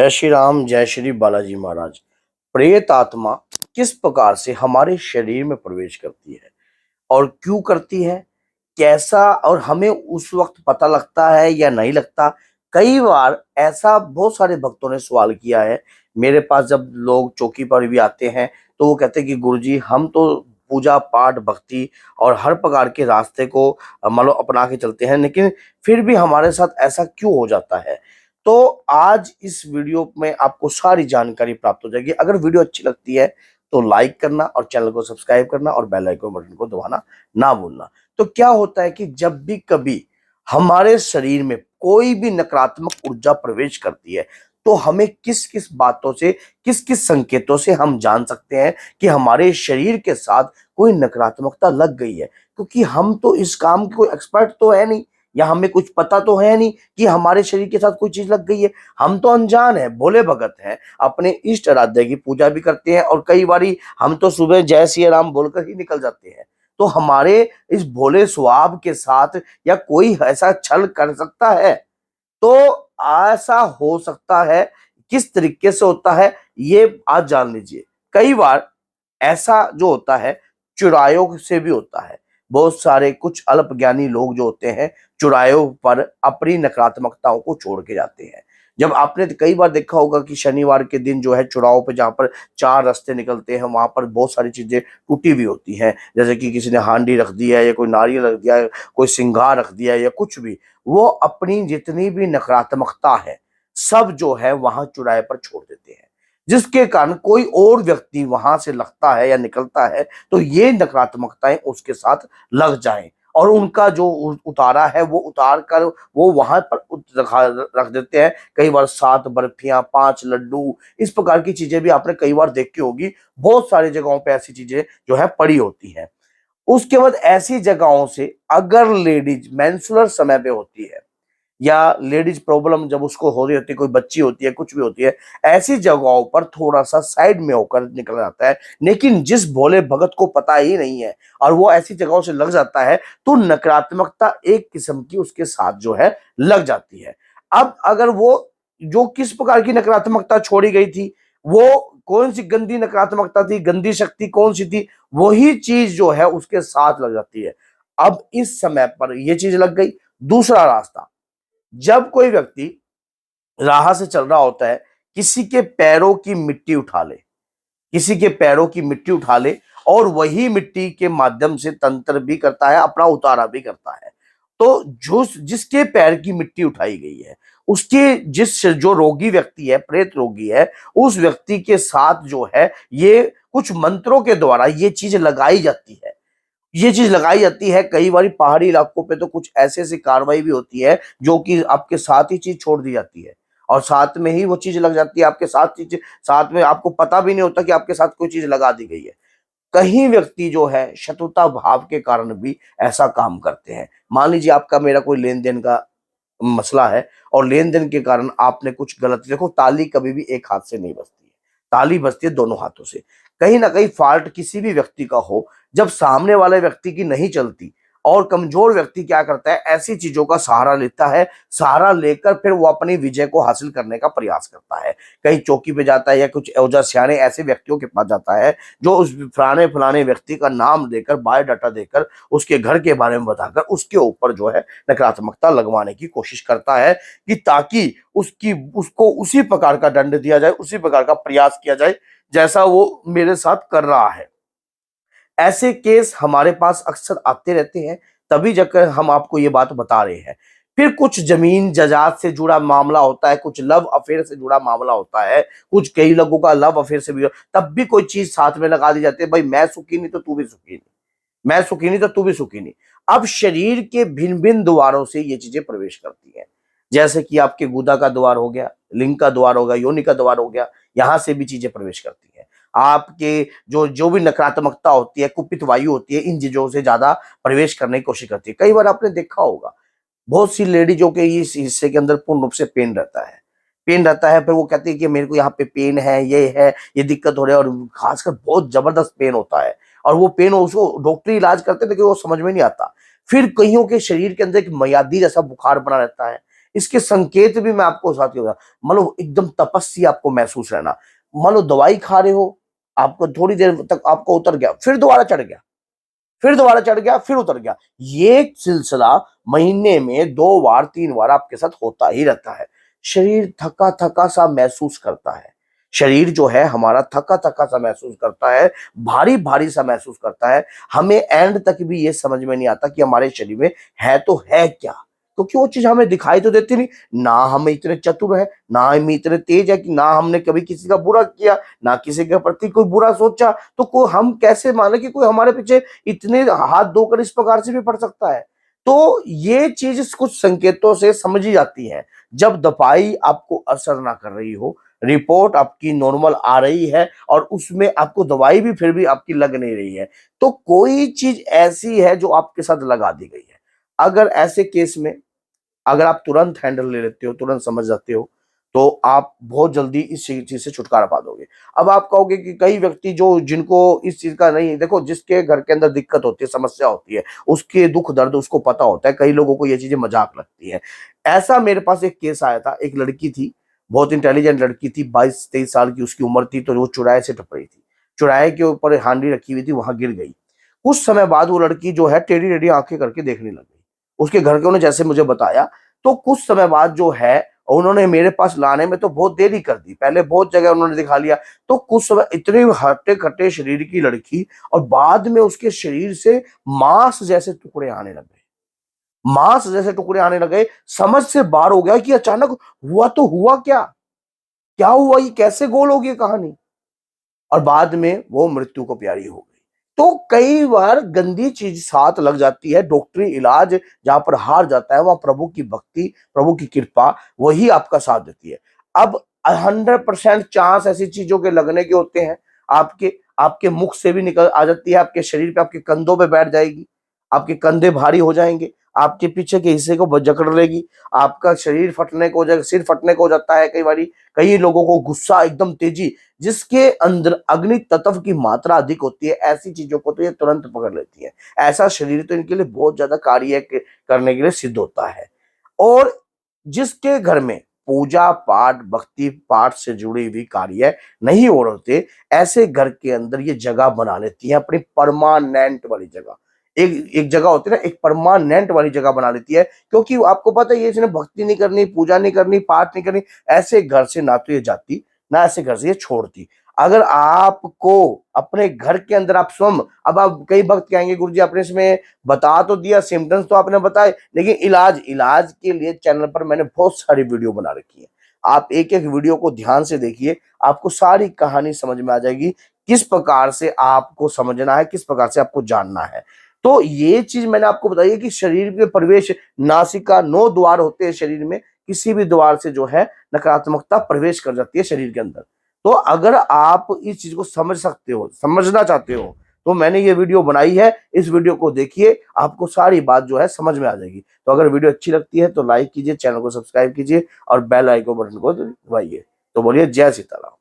जय श्री राम, जय श्री बालाजी महाराज। प्रेत आत्मा किस प्रकार से हमारे शरीर में प्रवेश करती है और क्यों करती है, कैसा, और हमें उस वक्त पता लगता है या नहीं लगता। कई बार ऐसा बहुत सारे भक्तों ने सवाल किया है मेरे पास। जब लोग चौकी पर भी आते हैं तो वो कहते हैं कि गुरुजी, हम तो पूजा पाठ भक्ति और हर प्रकार के रास्ते को मान लो अपना के चलते हैं, लेकिन फिर भी हमारे साथ ऐसा क्यों हो जाता है। तो आज इस वीडियो में आपको सारी जानकारी प्राप्त हो जाएगी। अगर वीडियो अच्छी लगती है तो लाइक करना और चैनल को सब्सक्राइब करना और बेल आइकन बटन को दबाना ना भूलना। तो क्या होता है कि जब भी कभी हमारे शरीर में कोई भी नकारात्मक ऊर्जा प्रवेश करती है तो हमें किस किस बातों से, किस किस संकेतों से हम जान सकते हैं कि हमारे शरीर के साथ कोई नकारात्मकता लग गई है। क्योंकि हम तो इस काम के कोई एक्सपर्ट तो है नहीं, या हमें कुछ पता तो है नहीं कि हमारे शरीर के साथ कोई चीज लग गई है। हम तो अनजान है, भोले भगत हैं, अपने इष्ट आराध्य की पूजा भी करते हैं और कई बारी हम तो सुबह जय श्री राम बोलकर ही निकल जाते हैं। तो हमारे इस भोले स्वभाव के साथ या कोई ऐसा छल कर सकता है? तो ऐसा हो सकता है, किस तरीके से होता है ये आज जान लीजिए। कई बार ऐसा जो होता है चुरायों से भी होता है। बहुत सारे कुछ अल्पज्ञानी लोग जो होते हैं चुरायों पर अपनी नकारात्मकताओं को छोड़ के जाते हैं। जब आपने तो कई बार देखा होगा कि शनिवार के दिन जो है चुराहों पे जहाँ पर 4 रास्ते निकलते हैं वहां पर बहुत सारी चीजें टूटी हुई होती हैं। जैसे कि किसी ने हांडी रख दी है या कोई नारियल रख दिया है, कोई सिंगार रख दिया है या कुछ भी। वो अपनी जितनी भी नकारात्मकता है सब जो है वहां चौराहे पर छोड़ देते हैं, जिसके कारण कोई और व्यक्ति वहां से लगता है या निकलता है तो ये नकारात्मकताएं उसके साथ लग जाएं और उनका जो उतारा है वो उतार कर वो वहां पर रख देते हैं। कई बार 7 बर्फियां, 5 लड्डू, इस प्रकार की चीजें भी आपने कई बार देखी होगी। बहुत सारी जगहों पे ऐसी चीजें जो है पड़ी होती हैं। उसके बाद ऐसी जगहों से अगर लेडीज मेंस्ट्रुअल समय पे होती है या लेडीज प्रॉब्लम जब उसको हो रही होती है, कोई बच्ची होती है, कुछ भी होती है, ऐसी जगहों पर थोड़ा सा साइड में होकर निकल जाता है। लेकिन जिस भोले भगत को पता ही नहीं है और वो ऐसी जगहों से लग जाता है तो नकारात्मकता एक किस्म की उसके साथ जो है लग जाती है। अब अगर वो जो किस प्रकार की नकारात्मकता छोड़ी गई थी, वो कौन सी गंदी नकारात्मकता थी, गंदी शक्ति कौन सी थी, वही चीज जो है उसके साथ लग जाती है। अब इस समय पर ये चीज लग गई। दूसरा रास्ता, जब कोई व्यक्ति राह से चल रहा होता है, किसी के पैरों की मिट्टी उठा ले, किसी के पैरों की मिट्टी उठा ले और वही मिट्टी के माध्यम से तंत्र भी करता है, अपना उतारा भी करता है। तो जो जिसके पैर की मिट्टी उठाई गई है उसके जिस जो रोगी व्यक्ति है, प्रेत रोगी है, उस व्यक्ति के साथ जो है ये कुछ मंत्रों के द्वारा ये चीज लगाई जाती है। ये चीज लगाई जाती है। कई बार पहाड़ी इलाकों पे तो कुछ ऐसे ऐसी कार्रवाई भी होती है जो कि आपके साथ ही चीज छोड़ दी जाती है और साथ में ही वो चीज लग जाती है आपके साथ। चीज साथ में आपको पता भी नहीं होता कि आपके साथ कोई चीज लगा दी गई है। कहीं व्यक्ति जो है शत्रुता भाव के कारण भी ऐसा काम करते हैं। मान लीजिए आपका मेरा कोई लेन देन का मसला है और लेन देन के कारण आपने कुछ गलत, देखो ताली कभी भी एक हाथ से नहीं बजती है, ताली बजती है दोनों हाथों से। कहीं ना कहीं फॉल्ट किसी भी व्यक्ति का हो, जब सामने वाले व्यक्ति की नहीं चलती और कमजोर व्यक्ति क्या करता है, ऐसी चीजों का सहारा लेता है। सहारा लेकर फिर वो अपनी विजय को हासिल करने का प्रयास करता है। कहीं चौकी पे जाता है या कुछ औजार सियाने ऐसे व्यक्तियों के पास जाता है जो उस फलाने फलाने व्यक्ति का नाम देकर, बायोडाटा देकर, उसके घर के बारे में बताकर उसके ऊपर जो है नकारात्मकता लगवाने की कोशिश करता है कि ताकि उसको उसी प्रकार का दंड दिया जाए, उसी प्रकार का प्रयास किया जाए जैसा वो मेरे साथ कर रहा है। ऐसे केस हमारे पास अक्सर आते रहते हैं, तभी जाकर हम आपको ये बात बता रहे हैं। फिर कुछ जमीन जायदाद से जुड़ा मामला होता है, कुछ लव अफेयर से जुड़ा मामला होता है, कुछ कई लोगों का लव अफेयर से भी, तब भी कोई चीज साथ में लगा दी जाती है, भाई मैं सुखी नहीं तो तू भी सुखी नहीं, मैं सुखी नहीं तो तू भी सुखी नहीं। अब शरीर के भिन्न भिन्न द्वारों से ये चीजें प्रवेश करती हैं। जैसे कि आपके गुदा का द्वार हो गया, लिंग का द्वार हो गया, योनि का द्वार हो गया, यहां से भी चीजें प्रवेश करती हैं। आपके जो जो भी नकारात्मकता होती है, कुपित वायु होती है, इन चीजों से ज्यादा प्रवेश करने की कोशिश करती है। कई बार आपने देखा होगा बहुत सी लेडीजों के इस हिस्से के अंदर पूर्ण रूप से पेन रहता है, पेन रहता है। फिर वो कहती है कि मेरे को यहाँ पे पेन है, ये दिक्कत हो रही है, और खासकर बहुत जबरदस्त पेन होता है और वो पेन उसको डॉक्टरी इलाज करते हैं लेकिन वो समझ में नहीं आता। फिर कईयों के शरीर के अंदर एक मियादी जैसा बुखार बना रहता है, इसके संकेत भी मैं आपको साथ में, मान लो एकदम तपस्या आपको महसूस रहना, मान लो दवाई खा रहे हो, आपको थोड़ी देर तक आपको उतर गया, फिर दोबारा चढ़ गया, फिर दोबारा चढ़ गया, फिर उतर गया। ये सिलसिला महीने में 2 बार 3 बार आपके साथ होता ही रहता है। शरीर थका थका सा महसूस करता है, शरीर जो है हमारा थका थका सा महसूस करता है, भारी भारी सा महसूस करता है। हमें एंड तक भी ये समझ में नहीं आता कि हमारे शरीर में है तो है क्या, क्योंकि वो चीज हमें दिखाई तो देती नहीं। ना हम इतने चतुर है, ना हम इतने तेज है, कि ना हमने कभी किसी का बुरा किया, ना किसी के प्रति कोई बुरा सोचा, तो कोई हम कैसे माने कि कोई हमारे पीछे इतने हाथ धोकर इस प्रकार से भी पड़ सकता है। तो ये चीज कुछ संकेतों से समझी जाती है। जब दवाई आपको असर ना कर रही हो, रिपोर्ट आपकी नॉर्मल आ रही है और उसमें आपको दवाई भी फिर भी आपकी लग नहीं रही है, तो कोई चीज ऐसी है जो आपके साथ लगा दी गई है। अगर ऐसे केस में अगर आप तुरंत हैंडल ले लेते हो, तुरंत समझ जाते हो, तो आप बहुत जल्दी इस चीज से छुटकारा पा दोगे। अब आप कहोगे कि कई व्यक्ति जो जिनको इस चीज का नहीं, देखो जिसके घर के अंदर दिक्कत होती है, समस्या होती है, उसके दुख दर्द उसको पता होता है, कई लोगों को ये चीजें मजाक लगती है। ऐसा मेरे पास एक केस आया था, एक लड़की थी, बहुत इंटेलिजेंट लड़की थी, 22-23 साल की उसकी उम्र थी, तो वो चौराहे से टप रही थी, चौराहे के ऊपर हांडी रखी हुई थी, वहां गिर गई। कुछ समय बाद वो लड़की जो है टेढ़ी टेढ़ी आंखें करके देखने लग गई। उसके घर के ने जैसे मुझे बताया, तो कुछ समय बाद जो है उन्होंने मेरे पास लाने में तो बहुत देरी कर दी, पहले बहुत जगह उन्होंने दिखा लिया, तो कुछ समय इतने हट्टे कट्टे शरीर की लड़की, और बाद में उसके शरीर से मांस जैसे टुकड़े आने लगे, मांस जैसे टुकड़े आने लगे। समझ से बाहर हो गया कि अचानक हुआ तो हुआ क्या, क्या हुआ, ये कैसे गोल होगी कहानी। और बाद में वो मृत्यु को प्यारी हो गई। तो कई बार गंदी चीज साथ लग जाती है, डॉक्टरी इलाज जहां पर हार जाता है, वहां प्रभु की भक्ति, प्रभु की कृपा वही आपका साथ देती है। अब 100% चांस ऐसी चीजों के लगने के होते हैं, आपके आपके मुख से भी निकल आ जाती है, आपके शरीर पे, आपके कंधों पे बैठ जाएगी, आपके कंधे भारी हो जाएंगे, आपके पीछे के हिस्से को जकड़ लेगी, आपका शरीर फटने को हो जाएगा, सिर फटने को हो जाता है कई बारी। कई लोगों को गुस्सा एकदम तेजी, जिसके अंदर अग्नि तत्व की मात्रा अधिक होती है, ऐसी चीजों को तो ये तुरंत पकड़ लेती है। ऐसा शरीर तो इनके लिए बहुत ज्यादा कार्य करने के लिए सिद्ध होता है। और जिसके घर में पूजा पाठ, भक्ति पाठ से जुड़ी हुई कार्य नहीं हो रहे होते, ऐसे घर के अंदर ये जगह बना लेती है, अपनी परमानेंट वाली जगह। एक एक जगह होती है ना, एक परमानेंट वाली जगह बना लेती है, क्योंकि आपको पता है ये इसने भक्ति नहीं करनी, पूजा नहीं करनी, पाठ नहीं करनी, ऐसे घर से ना तो ये जाती, ना ऐसे घर से ये छोड़ती। अगर आपको अपने घर के अंदर आप स्वयं, अब आप कई भक्त कहेंगे गुरुजी आपने इसमें बता तो दिया, सिम्टम्स तो आपने बताए, लेकिन इलाज इलाज के लिए चैनल पर मैंने बहुत सारी वीडियो बना रखी है। आप एक एक वीडियो को ध्यान से देखिए, आपको सारी कहानी समझ में आ जाएगी, किस प्रकार से आपको समझना है, किस प्रकार से आपको जानना है। तो ये चीज मैंने आपको बताई है कि शरीर में प्रवेश, नासिका 9 द्वार होते हैं शरीर में, किसी भी द्वार से जो है नकारात्मकता प्रवेश कर जाती है शरीर के अंदर। तो अगर आप इस चीज को समझ सकते हो, समझना चाहते हो, तो मैंने ये वीडियो बनाई है, इस वीडियो को देखिए, आपको सारी बात जो है समझ में आ जाएगी। तो अगर वीडियो अच्छी लगती है तो लाइक कीजिए, चैनल को सब्सक्राइब कीजिए और बेल आइकन बटन को दबाइए। तो बोलिए जय सीताराम।